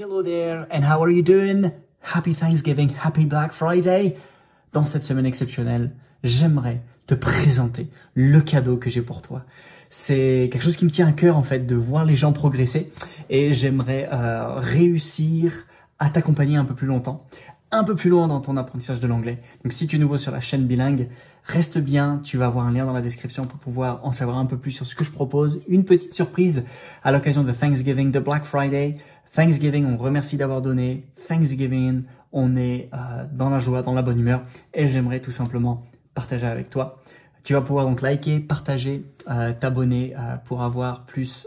Hello there, and how are you doing? Happy Thanksgiving, happy Black Friday. Dans cette semaine exceptionnelle, j'aimerais te présenter le cadeau que j'ai pour toi. C'est quelque chose qui me tient à cœur en fait, de voir les gens progresser, et j'aimerais réussir à t'accompagner un peu plus longtemps, un peu plus loin dans ton apprentissage de l'anglais. Donc si tu es nouveau sur la chaîne Bilingue, reste bien, tu vas avoir un lien dans la description pour pouvoir en savoir un peu plus sur ce que je propose. Une petite surprise à l'occasion de Thanksgiving, de Black Friday. Thanksgiving, on remercie d'avoir donné. Thanksgiving, on est dans la joie, dans la bonne humeur, et j'aimerais tout simplement partager avec toi. Tu vas pouvoir donc liker, partager, t'abonner pour avoir plus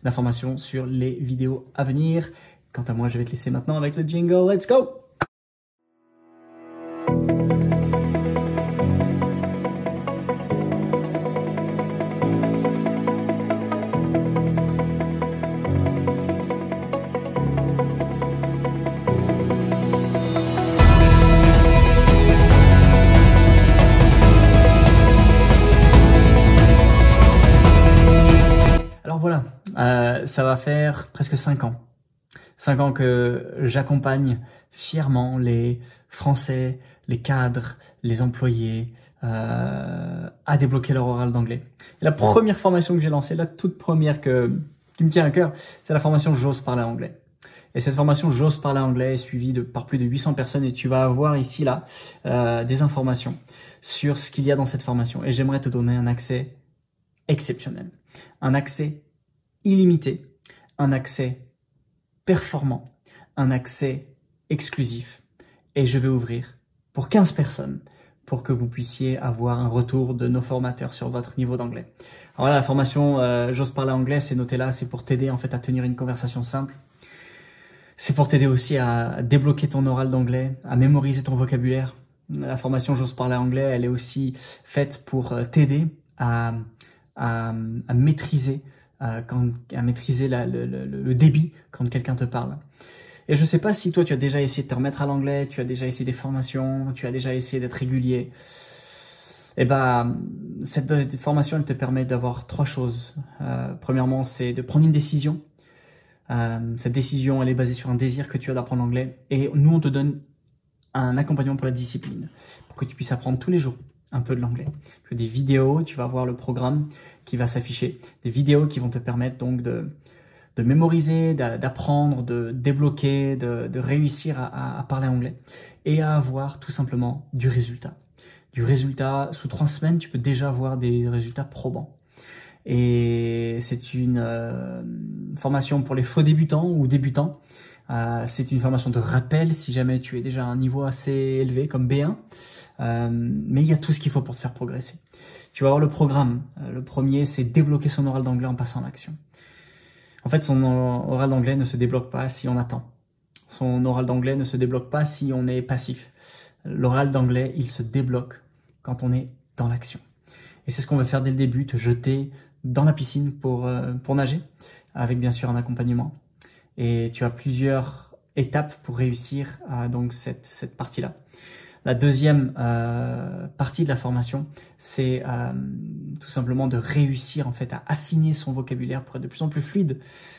d'informations sur les vidéos à venir. Quant à moi, je vais te laisser maintenant avec le jingle. Let's go! Alors voilà, ça va faire presque 5 ans. 5 ans que j'accompagne fièrement les Français, les cadres, les employés à débloquer leur oral d'anglais. Et la première formation que j'ai lancée, la toute première qui me tient à cœur, c'est la formation J'ose parler anglais. Et cette formation J'ose parler anglais est suivie par plus de 800 personnes, et tu vas avoir ici là des informations sur ce qu'il y a dans cette formation. Et j'aimerais te donner un accès exceptionnel, un accès illimité, un accès performant, un accès exclusif. Et je vais ouvrir pour 15 personnes pour que vous puissiez avoir un retour de nos formateurs sur votre niveau d'anglais. Alors là, la formation J'ose parler anglais, c'est noté là, c'est pour t'aider en fait à tenir une conversation simple. C'est pour t'aider aussi à débloquer ton oral d'anglais, à mémoriser ton vocabulaire. La formation J'ose parler anglais, elle est aussi faite pour t'aider à maîtriser le débit quand quelqu'un te parle. Et je sais pas si toi tu as déjà essayé de te remettre à l'anglais, tu as déjà essayé des formations, tu as déjà essayé d'être régulier. Et cette formation, elle te permet d'avoir 3 choses. Premièrement, c'est de prendre une décision. Cette décision, elle est basée sur un désir que tu as d'apprendre l'anglais. Et nous, on te donne un accompagnement pour la discipline, pour que tu puisses apprendre tous les jours un peu de l'anglais. Tu as des vidéos, tu vas voir le programme qui va s'afficher, des vidéos qui vont te permettre donc de mémoriser, d'apprendre, de débloquer, de réussir à parler anglais, et à avoir tout simplement du résultat. Du résultat, sous 3 semaines, tu peux déjà avoir des résultats probants. Et c'est une formation pour les faux débutants ou débutants. C'est une formation de rappel si jamais tu es déjà à un niveau assez élevé comme B1. Mais il y a tout ce qu'il faut pour te faire progresser. Tu vas avoir le programme. Le premier, c'est débloquer son oral d'anglais en passant à l'action. En fait, son oral d'anglais ne se débloque pas si on attend. Son oral d'anglais ne se débloque pas si on est passif. L'oral d'anglais, il se débloque quand on est dans l'action. Et c'est ce qu'on veut faire dès le début, te jeter dans la piscine pour nager, avec bien sûr un accompagnement. Et tu as plusieurs étapes pour réussir donc cette partie-là. La deuxième partie de la formation, c'est tout simplement de réussir en fait à affiner son vocabulaire pour être de plus en plus fluide.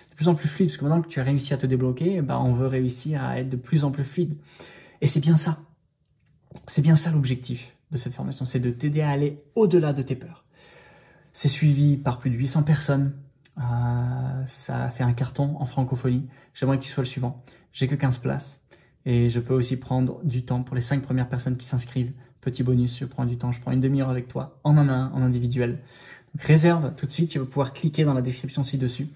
De plus en plus fluide, parce que maintenant que tu as réussi à te débloquer, on veut réussir à être de plus en plus fluide. Et c'est bien ça. C'est bien ça l'objectif de cette formation, c'est de t'aider à aller au-delà de tes peurs. C'est suivi par plus de 800 personnes. Ça a fait un carton en francophonie. J'aimerais que tu sois le suivant. J'ai que 15 places. Et je peux aussi prendre du temps pour les 5 premières personnes qui s'inscrivent. Petit bonus, je prends du temps, je prends une demi-heure avec toi, en en individuel. Donc réserve tout de suite, tu vas pouvoir cliquer dans la description ci-dessus.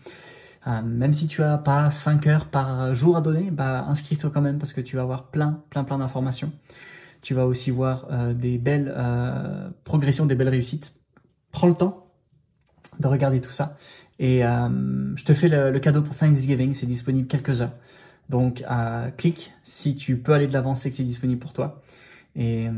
Même si tu as pas 5 heures par jour à donner, inscris-toi quand même parce que tu vas avoir plein d'informations. Tu vas aussi voir des belles progressions, des belles réussites. Prends le temps de regarder tout ça. Et je te fais le cadeau pour Thanksgiving, c'est disponible quelques heures. Donc, clique si tu peux aller de l'avant, c'est que c'est disponible pour toi. Et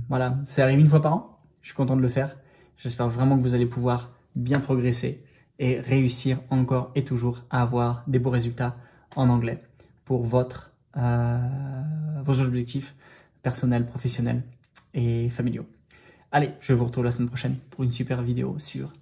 voilà, ça arrive une fois par an. Je suis content de le faire. J'espère vraiment que vous allez pouvoir bien progresser et réussir encore et toujours à avoir des beaux résultats en anglais pour vos objectifs personnels, professionnels et familiaux. Allez, je vous retrouve la semaine prochaine pour une super vidéo sur